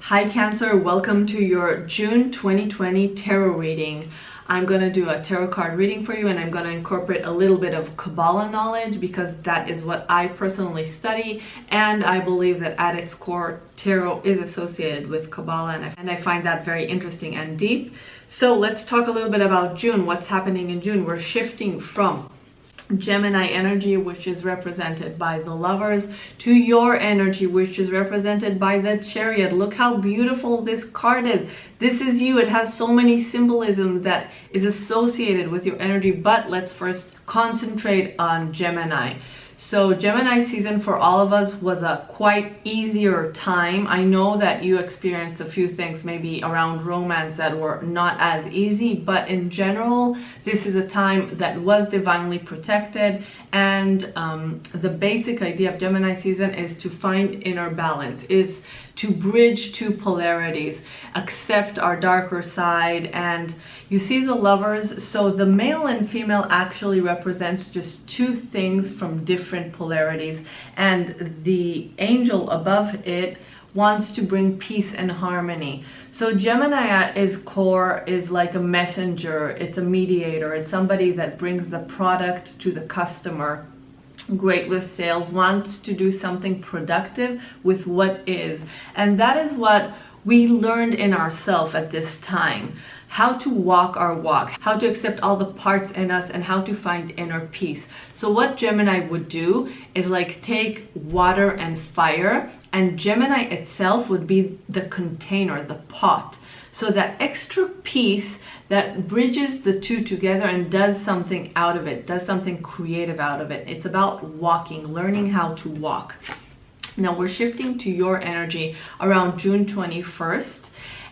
Hi Cancer, welcome to your June 2020 tarot reading. I'm going to do a tarot card reading for you, and I'm going to incorporate a little bit of Kabbalah knowledge because that is what I personally study, and I believe that at its core tarot is associated with Kabbalah, and I find that very interesting and deep. So let's talk a little bit about June. What's happening in June? We're shifting from Gemini energy, which is represented by the Lovers, to your energy, which is represented by the Chariot. Look how beautiful this card is. This is you. It has so many symbolism that is associated with your energy, but let's first concentrate on Gemini. So Gemini season for all of us was a quite easier time. I know that you experienced a few things maybe around romance that were not as easy, but in general, this is a time that was divinely protected. And the basic idea of Gemini season is to find inner balance, is to bridge two polarities, accept our darker side. And you see the Lovers, so the male and female actually represents just two things from different polarities, and the angel above it wants to bring peace and harmony. So Gemini at its core is like a messenger, it's a mediator, it's somebody that brings the product to the customer. Great with sales, wants to do something productive with what is. And that is what we learned in ourselves at this time. How to walk our walk, how to accept all the parts in us, and how to find inner peace. So what Gemini would do is like take water and fire, and Gemini itself would be the container, the pot. So that extra piece that bridges the two together and does something out of it, does something creative out of it. It's about walking, learning how to walk. Now we're shifting to your energy around June 21st.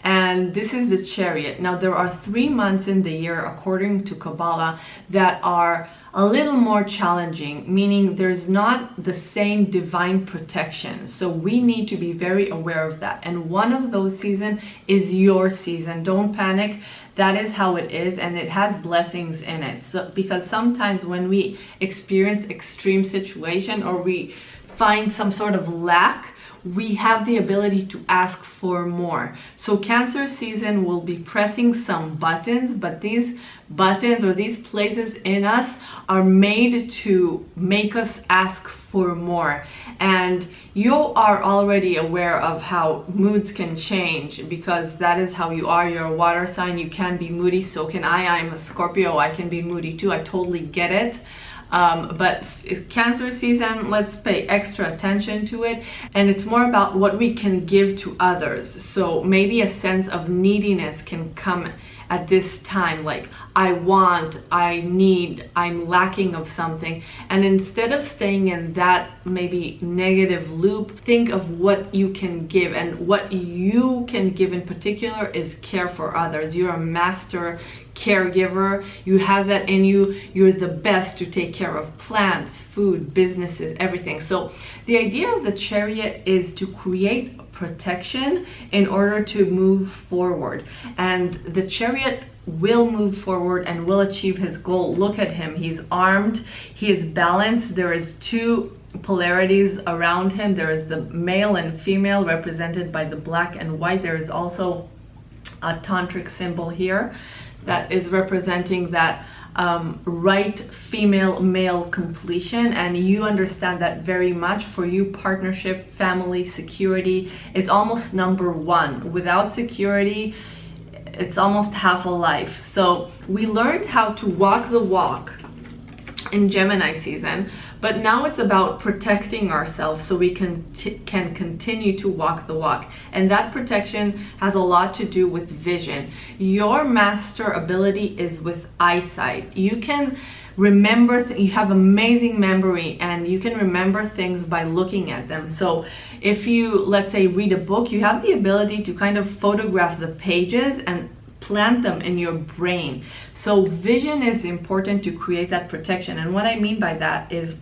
And this is the Chariot. Now there are 3 months in the year, according to Kabbalah, that are a little more challenging, meaning there's not the same divine protection. So we need to be very aware of that. And one of those seasons is your season. Don't panic. That is how it is, and it has blessings in it. So because sometimes when we experience extreme situation or we find some sort of lack, we have the ability to ask for more. So Cancer season will be pressing some buttons, but these buttons or these places in us are made to make us ask for more. And you are already aware of how moods can change because that is how you are. You're a water sign. You can be moody. So can I. I'm a Scorpio. I can be moody too. I totally get it. But Cancer season, let's pay extra attention to it, and it's more about what we can give to others. So maybe a sense of neediness can come at this time, like I want, I need, I'm lacking of something. And instead of staying in that maybe negative loop, think of what you can give. And what you can give in particular is care for others. You're a master caregiver. You have that in you. You're the best to take care of plants, food, businesses, everything. So the idea of the Chariot is to create protection in order to move forward, and the Chariot will move forward and will achieve his goal. Look at him. He's armed, he is balanced. There is two polarities around him. There is the male and female represented by the black and white. There is also a tantric symbol here that is representing that right female male completion, and you understand that very much. For you, partnership, family, security is almost number one. Without security, it's almost half a life. So we learned how to walk the walk in Gemini season, but now it's about protecting ourselves so we can continue to walk the walk. And that protection has a lot to do with vision. Your master ability is with eyesight. You can remember, you have amazing memory, and you can remember things by looking at them. So if you, let's say, read a book, you have the ability to kind of photograph the pages and plant them in your brain. So vision is important to create that protection. And what I mean by that is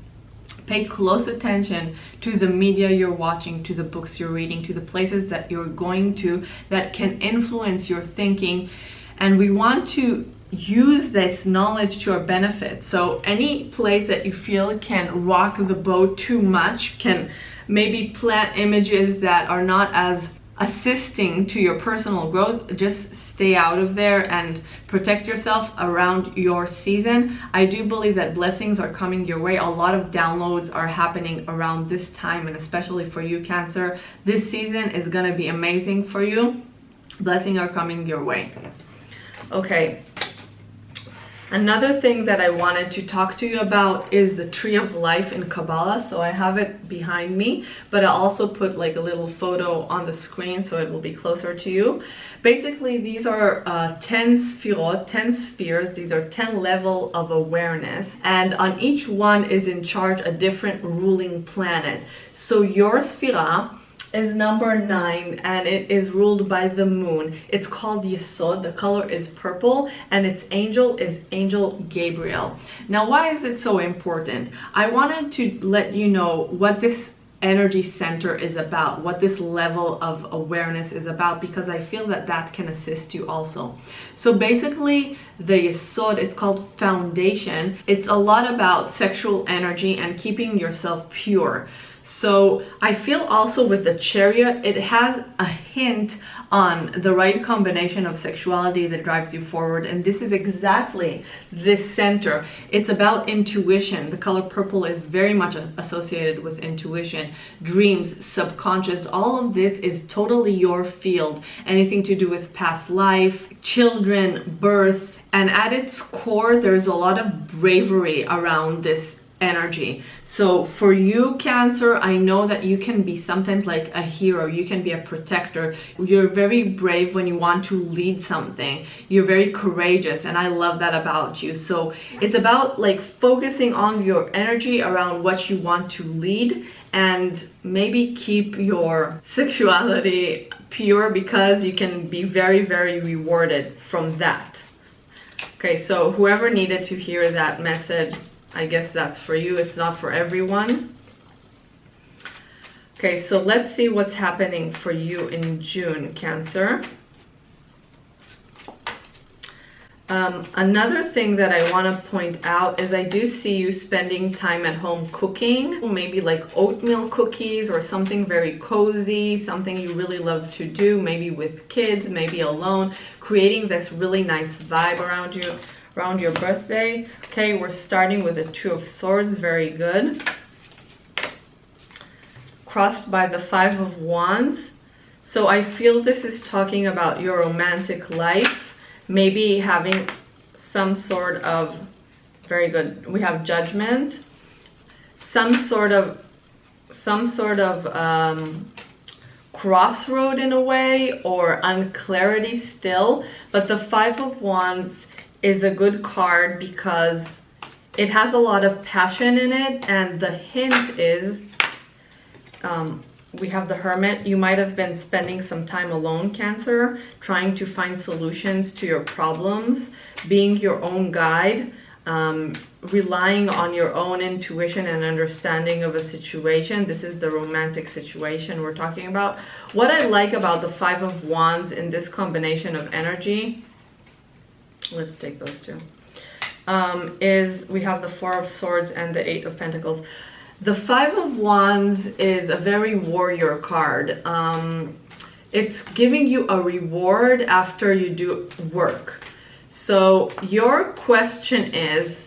pay close attention to the media you're watching, to the books you're reading, to the places that you're going to that can influence your thinking. And we want to use this knowledge to our benefit. So any place that you feel can rock the boat too much, can maybe plant images that are not as assisting to your personal growth, just stay out of there and protect yourself around your season. I do believe that blessings are coming your way. A lot of downloads are happening around this time, and especially for you, Cancer. This season is going to be amazing for you. Blessings are coming your way. Okay. Another thing that I wanted to talk to you about is the Tree of Life in Kabbalah. So I have it behind me, but I also put like a little photo on the screen so it will be closer to you. Basically, these are 10 sphirot, 10 spheres. These are 10 levels of awareness, and on each one is in charge a different ruling planet. So your sphira is number 9, and it is ruled by the moon. It's called Yesod. The color is purple, and its angel is Angel Gabriel. Now, why is it so important? I wanted to let you know what this energy center is about, what this level of awareness is about, because I feel that that can assist you also. So basically, the Yesod is called foundation. It's a lot about sexual energy and keeping yourself pure. So I feel also with the Chariot, it has a hint on the right combination of sexuality that drives you forward. And this is exactly this center. It's about intuition. The color purple is very much associated with intuition, dreams, subconscious. All of this is totally your field. Anything to do with past life, children, birth. And at its core, there's a lot of bravery around this energy. So for you, Cancer, I know that you can be sometimes like a hero. You can be a protector. You're very brave when you want to lead something. You're very courageous, and I love that about you. So it's about like focusing on your energy around what you want to lead, and maybe keep your sexuality pure, because you can be very, very rewarded from that. Okay, so whoever needed to hear that message, I guess that's for you. It's not for everyone. Okay, so let's see what's happening for you in June, Cancer. Another thing that I want to point out is I do see you spending time at home cooking, maybe like oatmeal cookies or something very cozy, something you really love to do, maybe with kids, maybe alone, creating this really nice vibe around you, around your birthday. Okay, we're starting with the Two of Swords. Very good. Crossed by the Five of Wands. So I feel this is talking about your romantic life, maybe having some sort of, very good, we have Judgment, some sort of crossroad in a way, or unclarity still. But the Five of Wands is a good card because it has a lot of passion in it, and the hint is we have the Hermit. You might have been spending some time alone, Cancer, trying to find solutions to your problems, being your own guide, relying on your own intuition and understanding of a situation. This is the romantic situation we're talking about. What I like about the Five of Wands in this combination of energy, let's take those two, is we have the Four of Swords and the Eight of Pentacles. The Five of Wands is a very warrior card. It's giving you a reward after you do work. So your question is,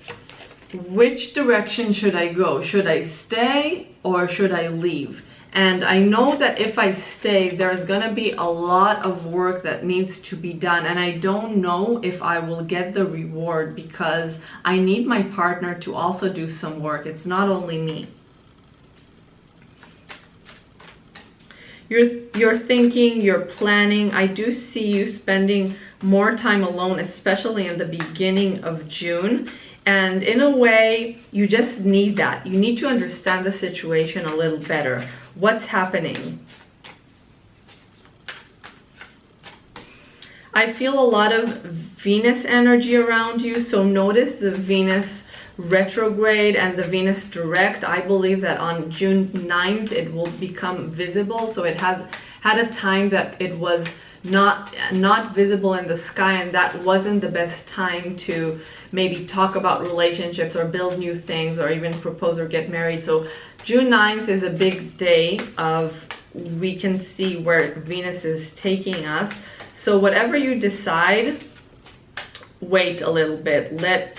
which direction should I go? Should I stay or should I leave? And I know that if I stay, there's gonna be a lot of work that needs to be done, and I don't know if I will get the reward, because I need my partner to also do some work. It's not only me. You're thinking, you're planning. I do see you spending more time alone, especially in the beginning of June. And in a way, you just need that. You need to understand the situation a little better. What's happening? I feel a lot of Venus energy around you. So notice the Venus retrograde and the Venus direct. I believe that on June 9th, it will become visible. So it has had a time that it was not visible in the sky, and that wasn't the best time to maybe talk about relationships or build new things or even propose or get married. So June 9th is a big day of we can see where Venus is taking us. So whatever you decide, wait a little bit. Let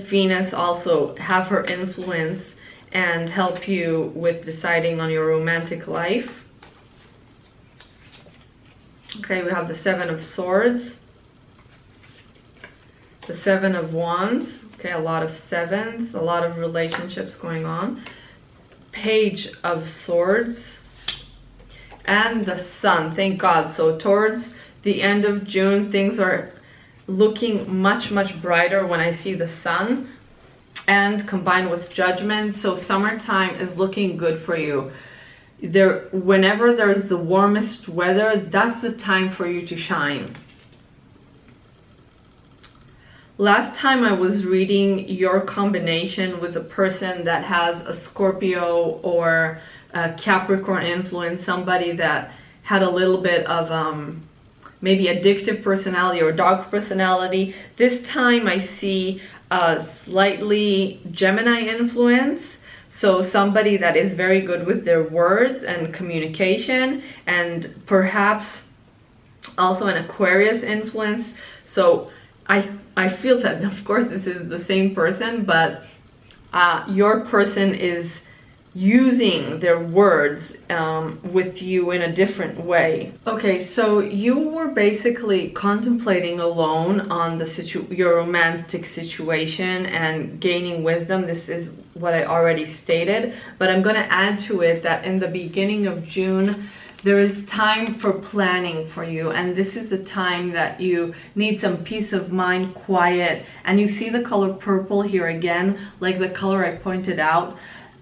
Venus also have her influence and help you with deciding on your romantic life. Okay, we have the Seven of Swords, the Seven of Wands. Okay, a lot of sevens, a lot of relationships going on. Page of Swords, and the Sun. Thank God. So towards the end of June, things are looking much brighter when I see the Sun, and combined with Judgment. So summertime is looking good for you. Whenever there's the warmest weather, that's the time for you to shine. Last time I was reading your combination with a person that has a Scorpio or a Capricorn influence, somebody that had a little bit of maybe addictive personality or dark personality. This time I see a slightly Gemini influence. So somebody that is very good with their words and communication, and perhaps also an Aquarius influence. So I feel that, of course, this is the same person, but your person is using their words with you in a different way. Okay, so you were basically contemplating alone on your romantic situation and gaining wisdom. This is what I already stated, but I'm going to add to it that in the beginning of June, there is time for planning for you, and this is the time that you need some peace of mind, quiet, and you see the color purple here again, like the color I pointed out.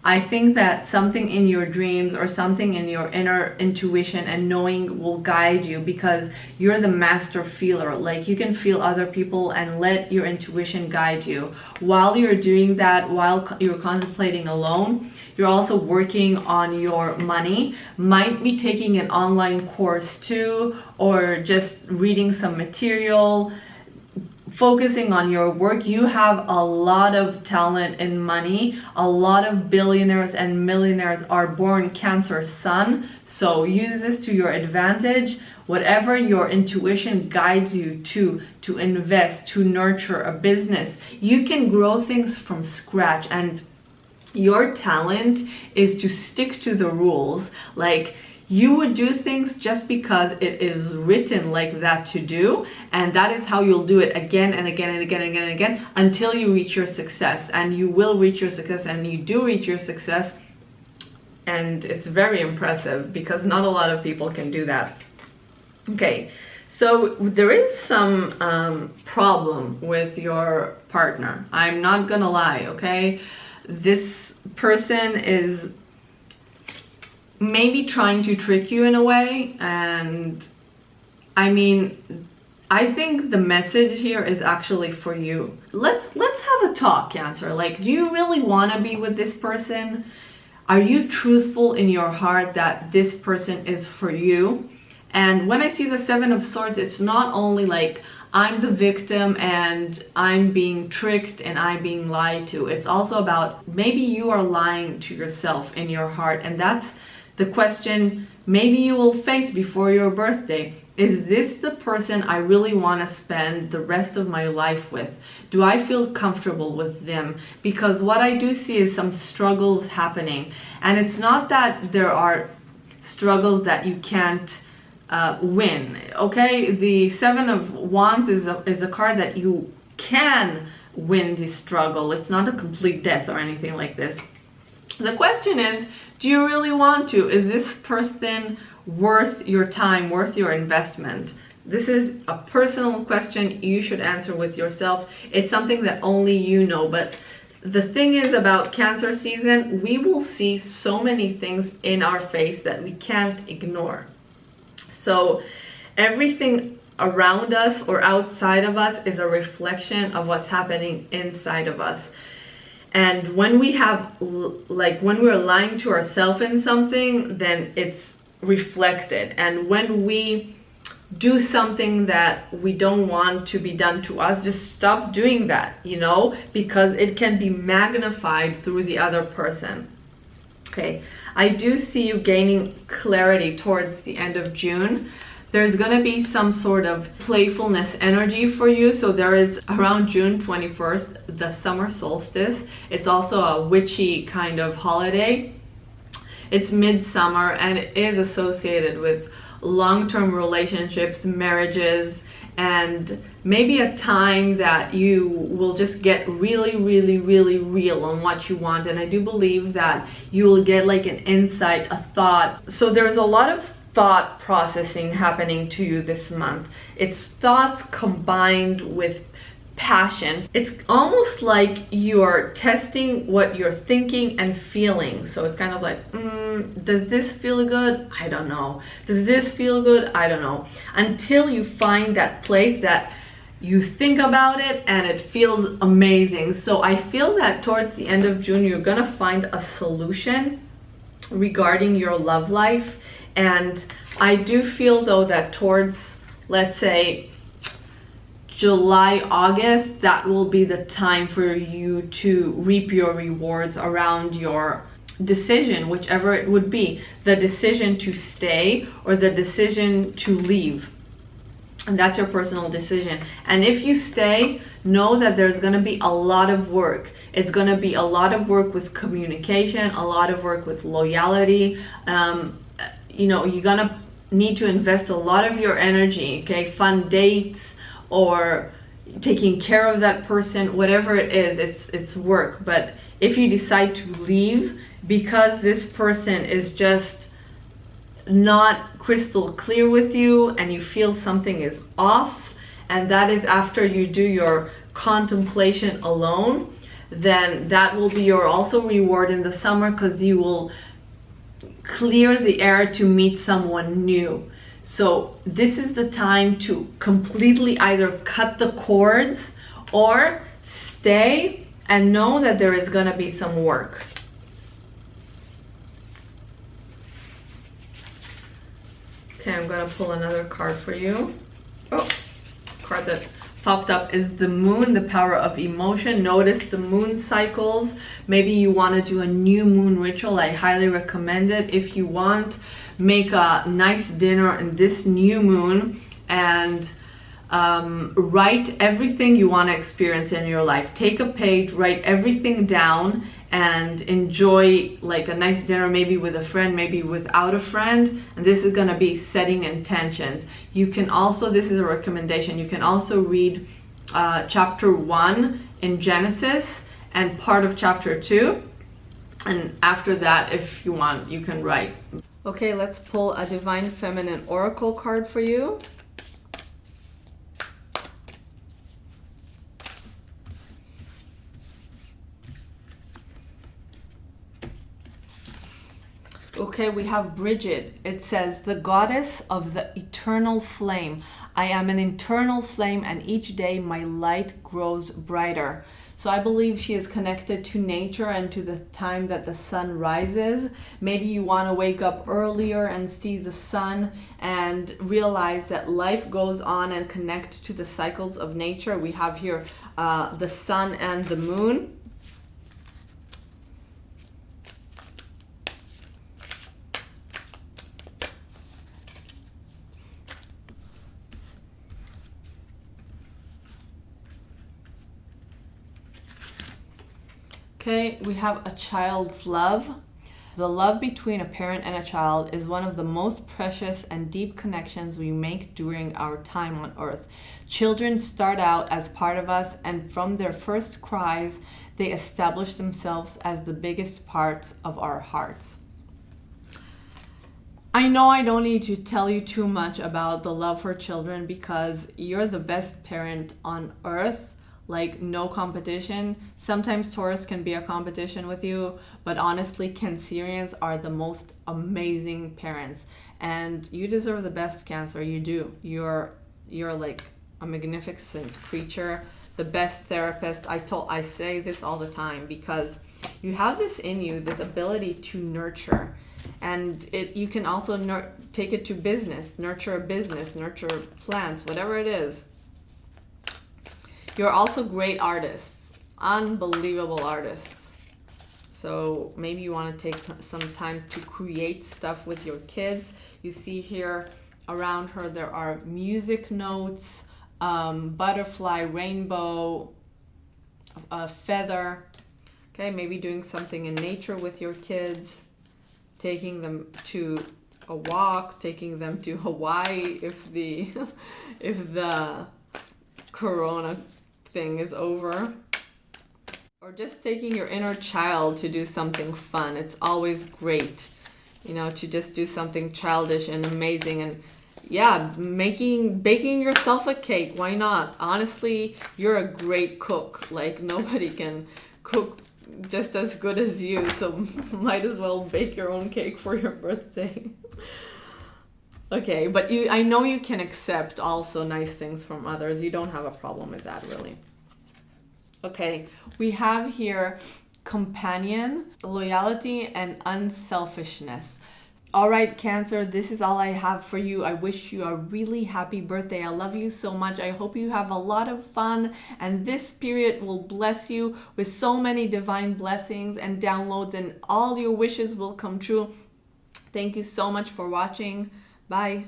I think that something in your dreams or something in your inner intuition and knowing will guide you, because you're the master feeler. Like, you can feel other people and let your intuition guide you. While you're doing that, while you're contemplating alone, you're also working on your money. Might be taking an online course too, or just reading some material, focusing on your work. You have a lot of talent in money. A lot of billionaires and millionaires are born Cancer Sun. So use this to your advantage. Whatever your intuition guides you to invest, to nurture a business, you can grow things from scratch. And your talent is to stick to the rules. Like, you would do things just because it is written like that to do, and that is how you'll do it again and again and again and again and again until you reach your success. And you will reach your success, and you do reach your success, and it's very impressive because not a lot of people can do that. Okay, so there is some problem with your partner. I'm not gonna lie, okay? This person is maybe trying to trick you in a way, and I mean, I think the message here is actually for you. Let's have a talk, Cancer. Like, do you really want to be with this person? Are you truthful in your heart that this person is for you? And when I see the Seven of Swords, it's not only like I'm the victim and I'm being tricked and I'm being lied to. It's also about maybe you are lying to yourself in your heart, and that's the question maybe you will face before your birthday. Is this the person I really want to spend the rest of my life with? Do I feel comfortable with them? Because what I do see is some struggles happening. And it's not that there are struggles that you can't win, okay? The Seven of Wands is a card that you can win this struggle. It's not a complete death or anything like this. The question is, do you really want to? Is this person worth your time, worth your investment? This is a personal question you should answer with yourself. It's something that only you know. But the thing is about Cancer season, we will see so many things in our face that we can't ignore. So everything around us or outside of us is a reflection of what's happening inside of us. And when we have, like, when we're lying to ourselves in something, then it's reflected. And when we do something that we don't want to be done to us, just stop doing that, you know, because it can be magnified through the other person. Okay, I do see you gaining clarity towards the end of June. There's going to be some sort of playfulness energy for you. So there is around June 21st, the summer solstice. It's also a witchy kind of holiday. It's midsummer and it is associated with long-term relationships, marriages, and maybe a time that you will just get really, really, really real on what you want. And I do believe that you will get like an insight, a thought. So there's a lot of thought processing happening to you this month. It's thoughts combined with passion. It's almost like you're testing what you're thinking and feeling. So it's kind of like, does this feel good? I don't know. Does this feel good? I don't know. Until you find that place that you think about it and it feels amazing. So I feel that towards the end of June, you're gonna find a solution regarding your love life. And I do feel though that towards, let's say, July, August, that will be the time for you to reap your rewards around your decision, whichever it would be, the decision to stay or the decision to leave. And that's your personal decision. And if you stay, know that there's going to be a lot of work. It's going to be a lot of work with communication, a lot of work with loyalty. You know, you're going to need to invest a lot of your energy, okay? Fun dates or taking care of that person, whatever it is, it's work. But if you decide to leave because this person is just not crystal clear with you and you feel something is off, and that is after you do your contemplation alone, then that will be your also reward in the summer, because you will clear the air to meet someone new. So this is the time to completely either cut the cords or stay and know that there is going to be some work. Okay, I'm going to pull another card for you. Oh, card that popped up is the moon, the power of emotion. Notice the moon cycles. Maybe you want to do a new moon ritual. I highly recommend it. If you want, make a nice dinner in this new moon and write everything you want to experience in your life. Take a page, write everything down, and enjoy like a nice dinner, maybe with a friend, maybe without a friend. And this is going to be setting intentions. You can also, this is a recommendation, you can also read chapter 1 in Genesis and part of chapter 2. And after that, if you want, you can write. Okay, let's pull a Divine Feminine Oracle card for you. Okay, we have Bridget. It says, the goddess of the eternal flame. I am an eternal flame and each day my light grows brighter. So I believe she is connected to nature and to the time that the sun rises. Maybe you want to wake up earlier and see the sun and realize that life goes on and connect to the cycles of nature. We have here the sun and the moon. Okay, we have a child's love. The love between a parent and a child is one of the most precious and deep connections we make during our time on earth. Children start out as part of us, and from their first cries, they establish themselves as the biggest parts of our hearts. I know I don't need to tell you too much about the love for children because you're the best parent on earth. Like, no competition. Sometimes Taurus can be a competition with you, but honestly, Cancerians are the most amazing parents, and you deserve the best, Cancer. You do. You're like a magnificent creature, the best therapist. I say this all the time because you have this in you, this ability to nurture, and you can also take it to business, nurture a business, nurture plants, whatever it is. You're also great artists, unbelievable artists. So maybe you want to take some time to create stuff with your kids. You see here around her there are music notes, butterfly, rainbow, a feather. Okay, maybe doing something in nature with your kids, taking them to a walk, taking them to Hawaii if the if the corona thing is over. Or just taking your inner child to do something fun. It's always great, you know, to just do something childish and amazing. And yeah, baking yourself a cake. Why not? Honestly, you're a great cook. Like, nobody can cook just as good as you. So might as well bake your own cake for your birthday. Okay, but I know you can accept also nice things from others. You don't have a problem with that, really. Okay, we have here companion, loyalty, and unselfishness. All right, Cancer, this is all I have for you. I wish you a really happy birthday. I love you so much. I hope you have a lot of fun, and this period will bless you with so many divine blessings and downloads, and all your wishes will come true. Thank you so much for watching. Bye.